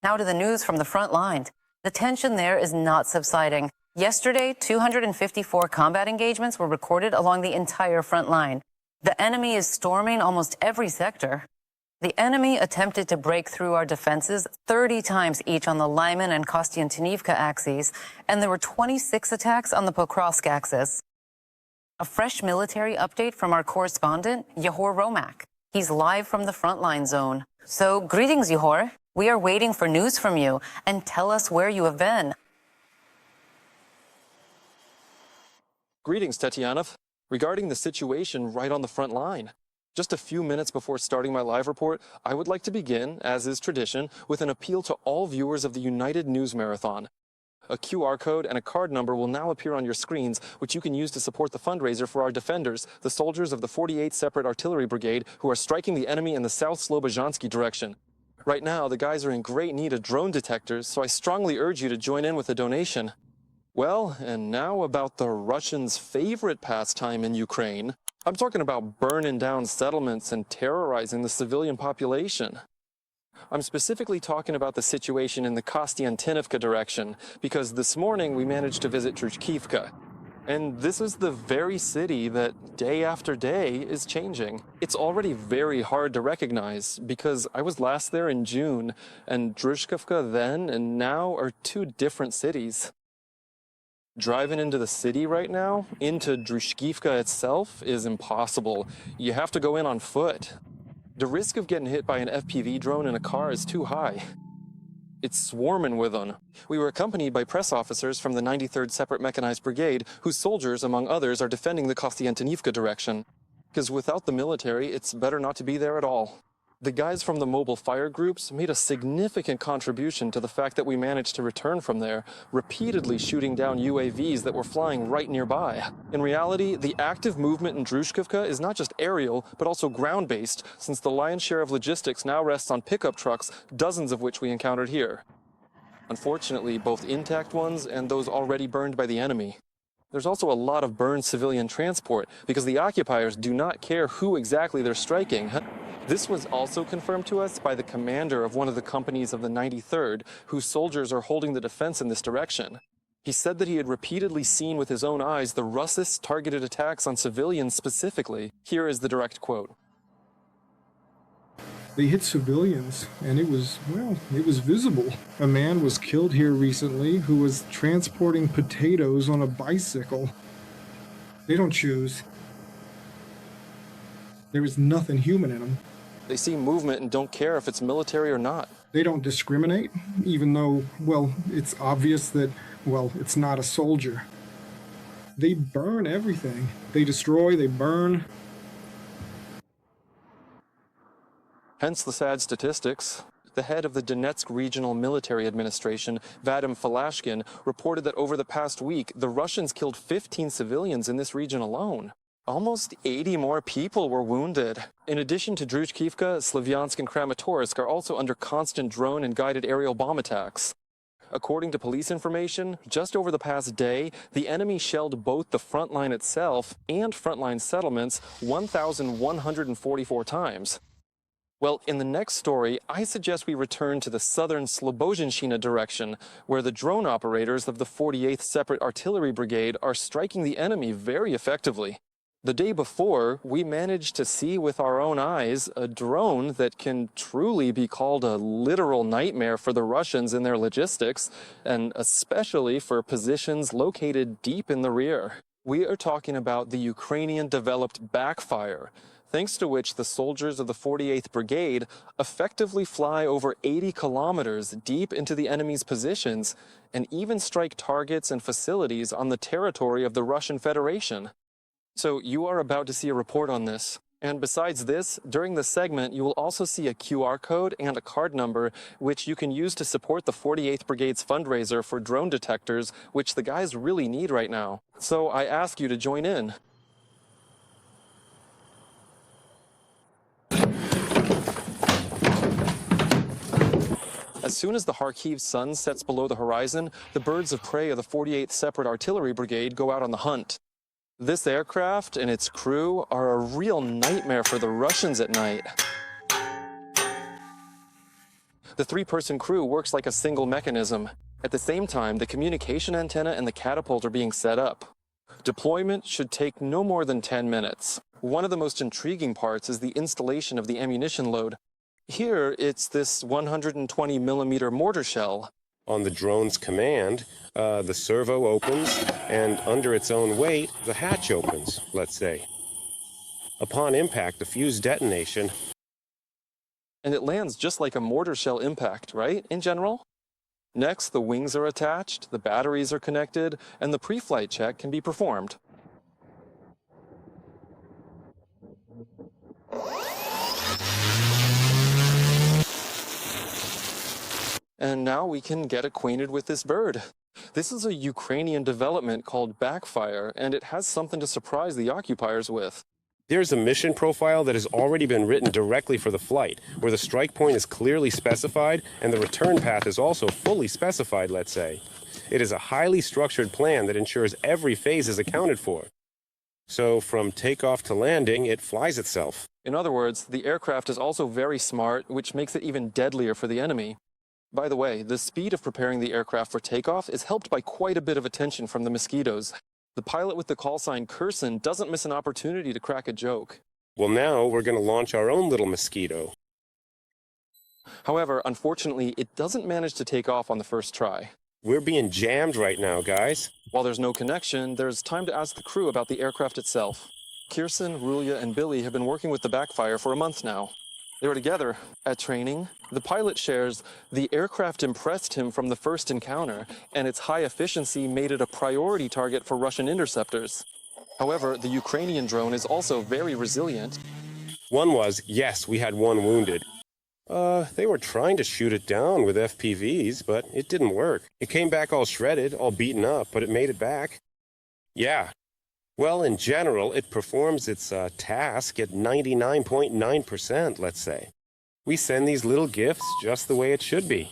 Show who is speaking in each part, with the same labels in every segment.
Speaker 1: Now to the news from the front line. The tension there is not subsiding. Yesterday, 254 combat engagements were recorded along the entire front line. The enemy is storming almost every sector. The enemy attempted to break through our defenses 30 times each on the Lyman and Kostiantynivka axes, and there were 26 attacks on the Pokrovsk axis. A fresh military update from our correspondent, Yehor Romak. He's live from the frontline zone. So, greetings, Yehor. We are waiting for news from you, and tell us where you have been.
Speaker 2: Greetings, Tetianov. Regarding the situation right on the front line. Just a few minutes before starting my live report, I would like to begin, as is tradition, with an appeal to all viewers of the United News Marathon. A QR code and a card number will now appear on your screens, which you can use to support the fundraiser for our defenders, the soldiers of the 48th Separate Artillery Brigade, who are striking the enemy in the South Slobozhansky direction. Right now, the guys are in great need of drone detectors, so I strongly urge you to join in with a donation. Well, and now about the Russians' favorite pastime in Ukraine. I'm talking about burning down settlements and terrorizing the civilian population. I'm specifically talking about the situation in the Kostiantynivka direction, because this morning we managed to visit Druzhkivka. And this is the very city that day after day is changing. It's already very hard to recognize, because I was last there in June, and Druzhkivka then and now are two different cities. Driving into the city right now, into Druzhkivka itself, is impossible. You have to go in on foot. The risk of getting hit by an FPV drone in a car is too high. It's swarming with them. We were accompanied by press officers from the 93rd Separate Mechanized Brigade, whose soldiers, among others, are defending the Kostiantynivka direction. Because without the military, it's better not to be there at all. The guys from the mobile fire groups made a significant contribution to the fact that we managed to return from there, repeatedly shooting down UAVs that were flying right nearby. In reality, the active movement in Druzhkivka is not just aerial, but also ground-based, since the lion's share of logistics now rests on pickup trucks, dozens of which we encountered here. Unfortunately, both intact ones and those already burned by the enemy. There's also a lot of burned civilian transport, because the occupiers do not care who exactly they're striking. This was also confirmed to us by the commander of one of the companies of the 93rd, whose soldiers are holding the defense in this direction. He said that he had repeatedly seen with his own eyes the Russians' targeted attacks on civilians specifically. Here is the direct quote.
Speaker 3: They hit civilians, and it was visible. A man was killed here recently who was transporting potatoes on a bicycle. They don't choose. There is nothing human in them.
Speaker 2: They see movement and don't care if it's military or not.
Speaker 3: They don't discriminate, even though, well, it's obvious that, well, it's not a soldier. They burn everything. They destroy, they burn.
Speaker 2: Hence the sad statistics. The head of the Donetsk Regional Military Administration, Vadim Falashkin, reported that over the past week, the Russians killed 15 civilians in this region alone. Almost 80 more people were wounded. In addition to Druzhkivka, Slavyansk and Kramatorsk are also under constant drone and guided aerial bomb attacks. According to police information, just over the past day, the enemy shelled both the front line itself and frontline settlements 1,144 times. Well, in the next story, I suggest we return to the southern Slobozhanshina direction, where the drone operators of the 48th Separate Artillery Brigade are striking the enemy very effectively. The day before, we managed to see with our own eyes a drone that can truly be called a literal nightmare for the Russians in their logistics, and especially for positions located deep in the rear. We are talking about the Ukrainian-developed Backfire, thanks to which the soldiers of the 48th Brigade effectively fly over 80 kilometers deep into the enemy's positions and even strike targets and facilities on the territory of the Russian Federation. So you are about to see a report on this. And besides this, during the segment, you will also see a QR code and a card number, which you can use to support the 48th Brigade's fundraiser for drone detectors, which the guys really need right now. So I ask you to join in. As soon as the Kharkiv sun sets below the horizon, the birds of prey of the 48th Separate Artillery Brigade go out on the hunt. This aircraft and its crew are a real nightmare for the Russians at night. The three-person crew works like a single mechanism. At the same time, the communication antenna and the catapult are being set up. Deployment should take no more than 10 minutes. One of the most intriguing parts is the installation of the ammunition load. Here, it's this 120mm mortar shell.
Speaker 4: On the drone's command, the servo opens, and under its own weight, the hatch opens, let's say. Upon impact, the fuse detonation.
Speaker 2: And it lands just like a mortar shell impact, right, in general? Next, the wings are attached, the batteries are connected, and the pre-flight check can be performed. And now we can get acquainted with this bird. This is a Ukrainian development called Backfire, and it has something to surprise the occupiers with.
Speaker 4: There's a mission profile that has already been written directly for the flight, where the strike point is clearly specified and the return path is also fully specified, let's say. It is a highly structured plan that ensures every phase is accounted for. So from takeoff to landing, it flies itself.
Speaker 2: In other words, the aircraft is also very smart, which makes it even deadlier for the enemy. By the way, the speed of preparing the aircraft for takeoff is helped by quite a bit of attention from the mosquitoes. The pilot with the call sign Kurson doesn't miss an opportunity to crack a joke.
Speaker 4: Well, now we're going to launch our own little mosquito.
Speaker 2: However, unfortunately, it doesn't manage to take off on the first try.
Speaker 4: We're being jammed right now, guys.
Speaker 2: While there's no connection, there's time to ask the crew about the aircraft itself. Kirsten, Rulia, and Billy have been working with the Backfire for a month now. They were together at training. The pilot shares the aircraft impressed him from the first encounter, and its high efficiency made it a priority target for Russian interceptors. However, the Ukrainian drone is also very resilient.
Speaker 4: One was, yes, we had one wounded. They were trying to shoot it down with FPVs, but it didn't work. It came back all shredded, all beaten up, but it made it back. Yeah. Well, in general, it performs its task at 99.9%, let's say. We send these little gifts just the way it should be.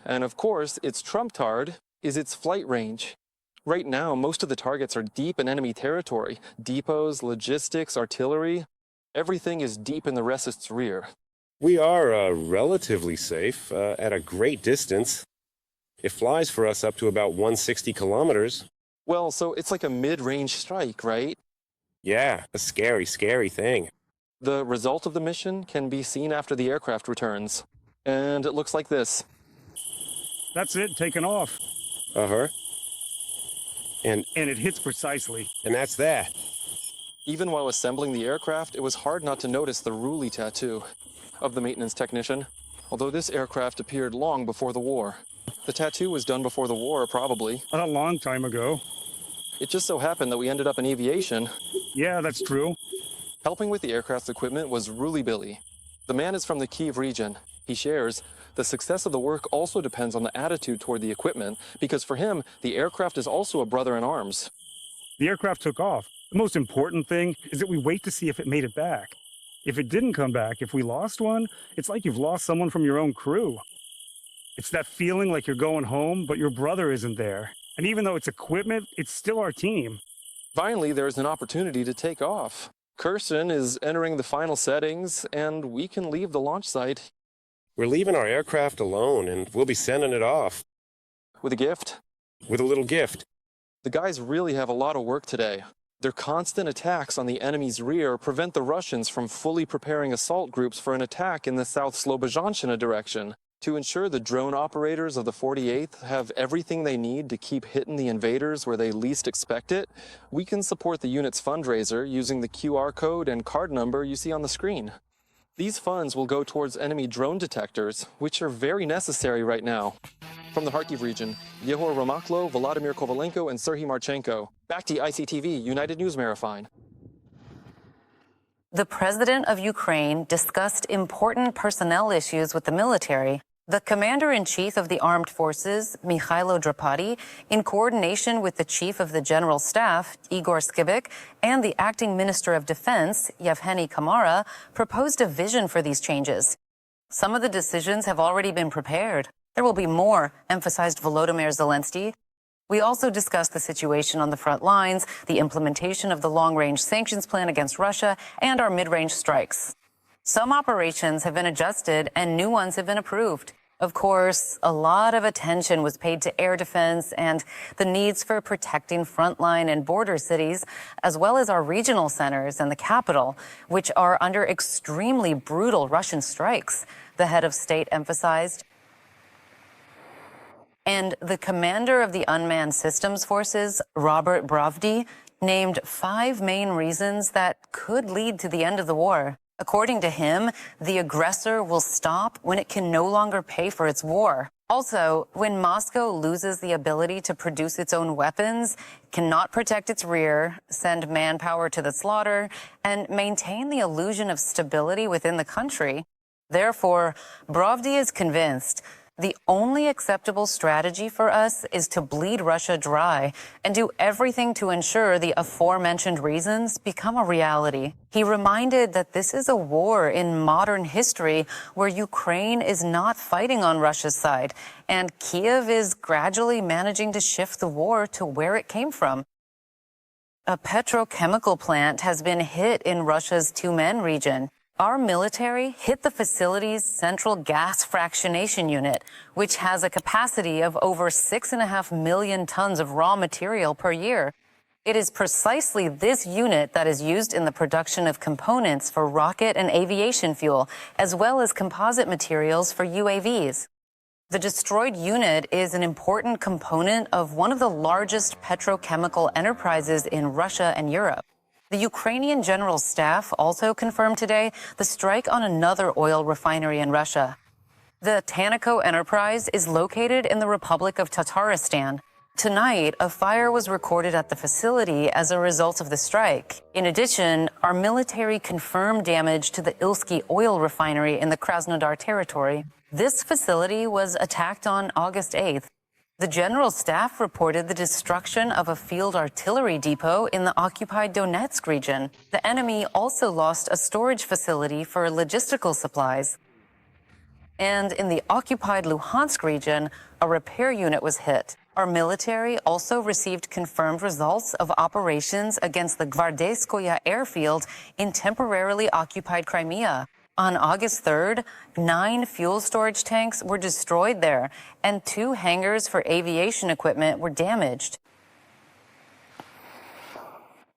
Speaker 2: And of course, its trump card is its flight range. Right now, most of the targets are deep in enemy territory. Depots, logistics, artillery. Everything is deep in the racist's rear.
Speaker 4: We are relatively safe, at a great distance. It flies for us up to about 160 kilometers.
Speaker 2: Well, so it's like a mid-range strike, right?
Speaker 4: Yeah, a scary, scary thing.
Speaker 2: The result of the mission can be seen after the aircraft returns. And it looks like this.
Speaker 5: That's it, taken off.
Speaker 4: Uh-huh.
Speaker 5: And it hits precisely.
Speaker 4: And that's that.
Speaker 2: Even while assembling the aircraft, it was hard not to notice the Ruli tattoo of the maintenance technician, although this aircraft appeared long before the war. The tattoo was done before the war, probably.
Speaker 5: A long time ago.
Speaker 2: It just so happened that we ended up in aviation.
Speaker 5: Yeah, that's true.
Speaker 2: Helping with the aircraft's equipment was Ruli Billy. The man is from the Kyiv region. He shares, the success of the work also depends on the attitude toward the equipment, because for him, the aircraft is also a brother in arms.
Speaker 5: The aircraft took off. The most important thing is that we wait to see if it made it back. If it didn't come back, if we lost one, it's like you've lost someone from your own crew. It's that feeling like you're going home, but your brother isn't there. And even though it's equipment, it's still our team.
Speaker 2: Finally, there's an opportunity to take off. Kirsten is entering the final settings, and we can leave the launch site.
Speaker 4: We're leaving our aircraft alone, and we'll be sending it off.
Speaker 2: With a gift.
Speaker 4: With a little gift.
Speaker 2: The guys really have a lot of work today. Their constant attacks on the enemy's rear prevent the Russians from fully preparing assault groups for an attack in the South Slobozhanщina direction. To ensure the drone operators of the 48th have everything they need to keep hitting the invaders where they least expect it, we can support the unit's fundraiser using the QR code and card number you see on the screen. These funds will go towards enemy drone detectors, which are very necessary right now. From the Kharkiv region, Yehor Romaklo, Volodymyr Kovalenko, and Serhiy Marchenko. Back to ICTV, United News Marathon.
Speaker 1: The president of Ukraine discussed important personnel issues with the military. The commander-in-chief of the armed forces, Mikhailo Drapati, in coordination with the chief of the general staff, Igor Skibik, and the acting minister of defense, Yevgeny Kamara, proposed a vision for these changes. Some of the decisions have already been prepared. There will be more, emphasized Volodymyr Zelenskyy. We also discussed the situation on the front lines, the implementation of the long-range sanctions plan against Russia, and our mid-range strikes. Some operations have been adjusted and new ones have been approved. Of course, a lot of attention was paid to air defense and the needs for protecting frontline and border cities, as well as our regional centers and the capital, which are under extremely brutal Russian strikes, the head of state emphasized. And the commander of the Unmanned Systems Forces, Robert Brovdy, named 5 main reasons that could lead to the end of the war. According to him, the aggressor will stop when it can no longer pay for its war. Also, when Moscow loses the ability to produce its own weapons, cannot protect its rear, send manpower to the slaughter, and maintain the illusion of stability within the country. Therefore, Brovdy is convinced the only acceptable strategy for us is to bleed Russia dry and do everything to ensure the aforementioned reasons become a reality. He reminded that this is a war in modern history where Ukraine is not fighting on Russia's side, and Kyiv is gradually managing to shift the war to where it came from. A petrochemical plant has been hit in Russia's Tyumen region. Our military hit the facility's central gas fractionation unit, which has a capacity of over 6.5 million tons of raw material per year. It is precisely this unit that is used in the production of components for rocket and aviation fuel, as well as composite materials for UAVs. The destroyed unit is an important component of one of the largest petrochemical enterprises in Russia and Europe. The Ukrainian General Staff also confirmed today the strike on another oil refinery in Russia. The Tanaco enterprise is located in the Republic of Tatarstan. Tonight, a fire was recorded at the facility as a result of the strike. In addition, our military confirmed damage to the Ilsky oil refinery in the Krasnodar territory. This facility was attacked on August 8th. The General Staff reported the destruction of a field artillery depot in the occupied Donetsk region. The enemy also lost a storage facility for logistical supplies. And in the occupied Luhansk region, a repair unit was hit. Our military also received confirmed results of operations against the Gvardeyskoye airfield in temporarily occupied Crimea. On August 3rd, 9 fuel storage tanks were destroyed there, and 2 hangars for aviation equipment were damaged.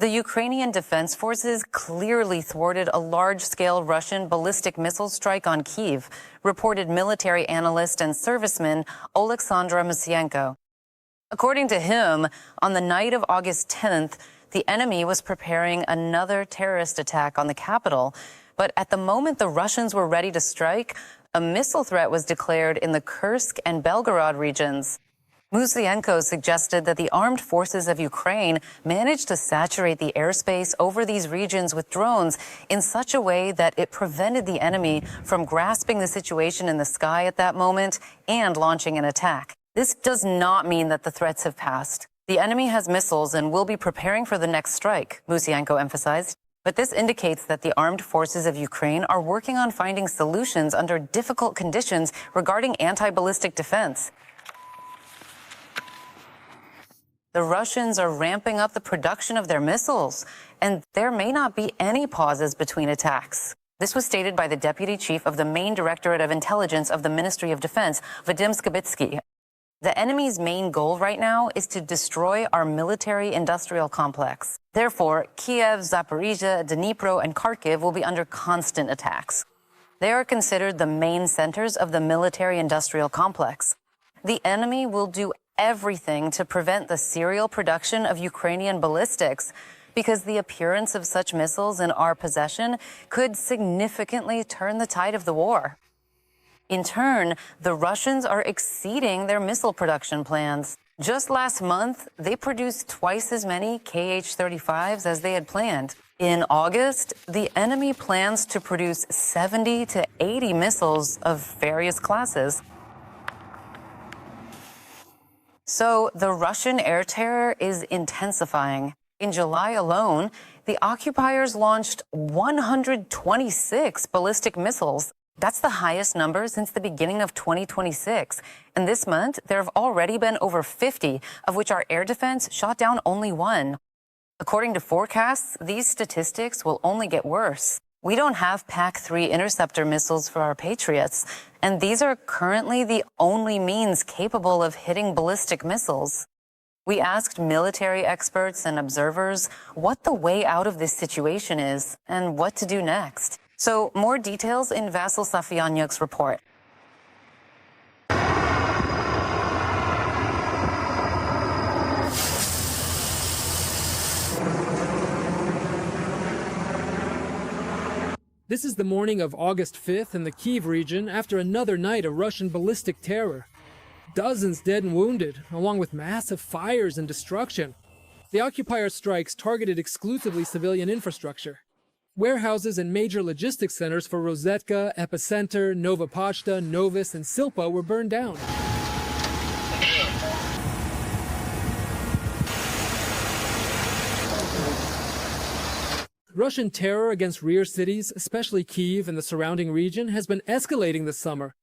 Speaker 1: The Ukrainian Defense Forces clearly thwarted a large-scale Russian ballistic missile strike on Kyiv, reported military analyst and serviceman Oleksandr Musyenko. According to him, on the night of August 10th, the enemy was preparing another terrorist attack on the capital. But at the moment the Russians were ready to strike, a missile threat was declared in the Kursk and Belgorod regions. Musyenko suggested that the armed forces of Ukraine managed to saturate the airspace over these regions with drones in such a way that it prevented the enemy from grasping the situation in the sky at that moment and launching an attack. This does not mean that the threats have passed. The enemy has missiles and will be preparing for the next strike, Musyenko emphasized. But this indicates that the armed forces of Ukraine are working on finding solutions under difficult conditions regarding anti-ballistic defense. The Russians are ramping up the production of their missiles, and there may not be any pauses between attacks. This was stated by the deputy chief of the main directorate of intelligence of the Ministry of Defense, Vadim Skibitsky. The enemy's main goal right now is to destroy our military-industrial complex. Therefore, Kyiv, Zaporizhia, Dnipro, and Kharkiv will be under constant attacks. They are considered the main centers of the military-industrial complex. The enemy will do everything to prevent the serial production of Ukrainian ballistics, because the appearance of such missiles in our possession could significantly turn the tide of the war. In turn, the Russians are exceeding their missile production plans. Just last month, they produced twice as many Kh-35s as they had planned. In August, the enemy plans to produce 70 to 80 missiles of various classes. So the Russian air terror is intensifying. In July alone, the occupiers launched 126 ballistic missiles. That's the highest number since the beginning of 2026. And this month, there have already been over 50, of which our air defense shot down only 1. According to forecasts, these statistics will only get worse. We don't have PAC-3 interceptor missiles for our Patriots, and these are currently the only means capable of hitting ballistic missiles. We asked military experts and observers what the way out of this situation is and what to do next. So more details in Vasyl Safyanyuk's report.
Speaker 6: This is the morning of August 5th in the Kyiv region after another night of Russian ballistic terror. Dozens dead and wounded, along with massive fires and destruction. The occupier strikes targeted exclusively civilian infrastructure. Warehouses and major logistics centers for Rozetka, Epicenter, Nova Pochta, Novus, and Silpa were burned down. Russian terror against rear cities, especially Kyiv and the surrounding region, has been escalating this summer.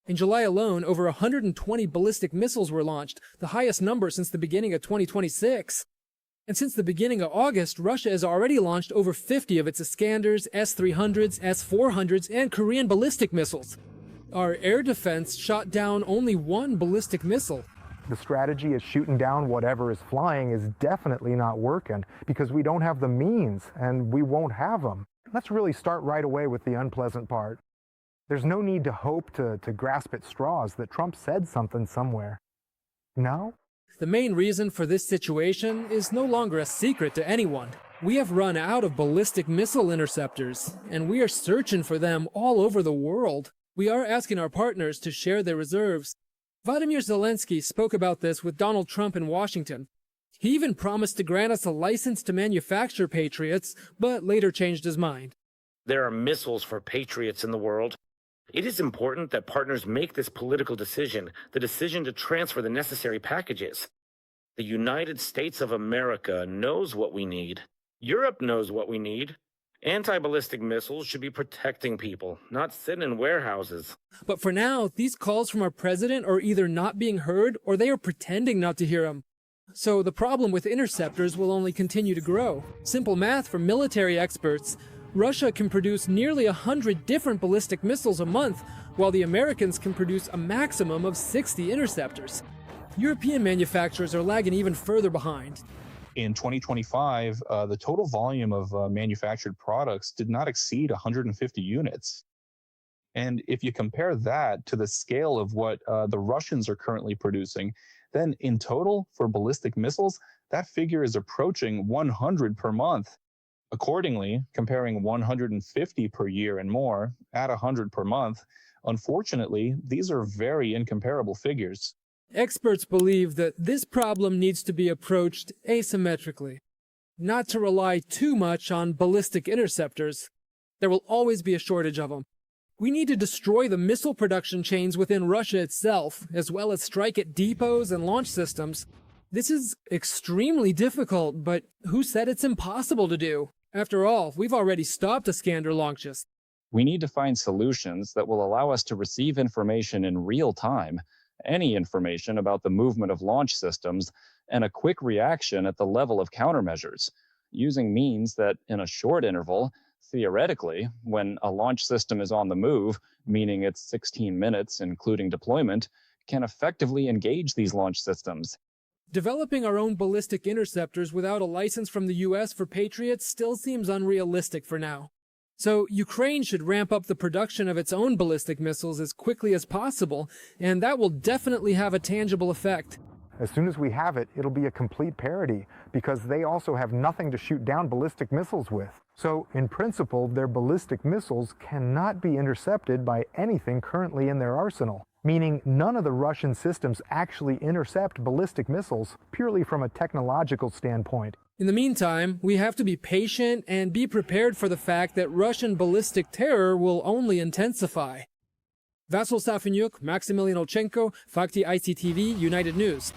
Speaker 6: In July alone, over 120 ballistic missiles were launched, the highest number since the beginning of 2026. And since the beginning of August, Russia has already launched over 50 of its Iskanders, S-300s, S-400s, and Korean ballistic missiles. Our air defense shot down only one ballistic missile.
Speaker 7: The strategy is shooting down whatever is flying is definitely not working because we don't have the means and we won't have them. Let's really start right away with the unpleasant part. There's no need to hope to grasp at straws that Trump said something somewhere. No?
Speaker 6: The main reason for this situation is no longer a secret to anyone. We have run out of ballistic missile interceptors, and we are searching for them all over the world. We are asking our partners to share their reserves. Vladimir Zelenskyy spoke about this with Donald Trump in Washington. He even promised to grant us a license to manufacture Patriots, but later changed his mind.
Speaker 8: There are missiles for Patriots in the world. It is important that partners make this political decision, the decision to transfer the necessary packages. The United States of America knows what we need. Europe knows what we need. Anti-ballistic missiles should be protecting people, not sitting in warehouses.
Speaker 6: But for now, these calls from our president are either not being heard or they are pretending not to hear them. So the problem with interceptors will only continue to grow. Simple math from military experts. Russia can produce nearly 100 different ballistic missiles a month, while the Americans can produce a maximum of 60 interceptors. European manufacturers are lagging even further behind.
Speaker 9: In 2025, the total volume of manufactured products did not exceed 150 units. And if you compare that to the scale of what the Russians are currently producing, then in total for ballistic missiles, that figure is approaching 100 per month. Accordingly, comparing 150 per year and more at 100 per month, unfortunately, these are very incomparable figures.
Speaker 6: Experts believe that this problem needs to be approached asymmetrically, not to rely too much on ballistic interceptors. There will always be a shortage of them. We need to destroy the missile production chains within Russia itself, as well as strike at depots and launch systems. This is extremely difficult, but who said it's impossible to do? After all, we've already stopped Iskander launches.
Speaker 9: We need to find solutions that will allow us to receive information in real time, any information about the movement of launch systems, and a quick reaction at the level of countermeasures, using means that in a short interval, theoretically, when a launch system is on the move, meaning it's 16 minutes, including deployment, can effectively engage these launch systems.
Speaker 6: Developing our own ballistic interceptors without a license from the US for Patriots still seems unrealistic for now. So Ukraine should ramp up the production of its own ballistic missiles as quickly as possible, and that will definitely have a tangible effect.
Speaker 7: As soon as we have it, it'll be a complete parody because they also have nothing to shoot down ballistic missiles with. So in principle, their ballistic missiles cannot be intercepted by anything currently in their arsenal, meaning none of the Russian systems actually intercept ballistic missiles purely from a technological standpoint.
Speaker 6: In the meantime, we have to be patient and be prepared for the fact that Russian ballistic terror will only intensify. Vasyl Safyanyuk, Maximilian Olchenko, Fakti ICTV, United News.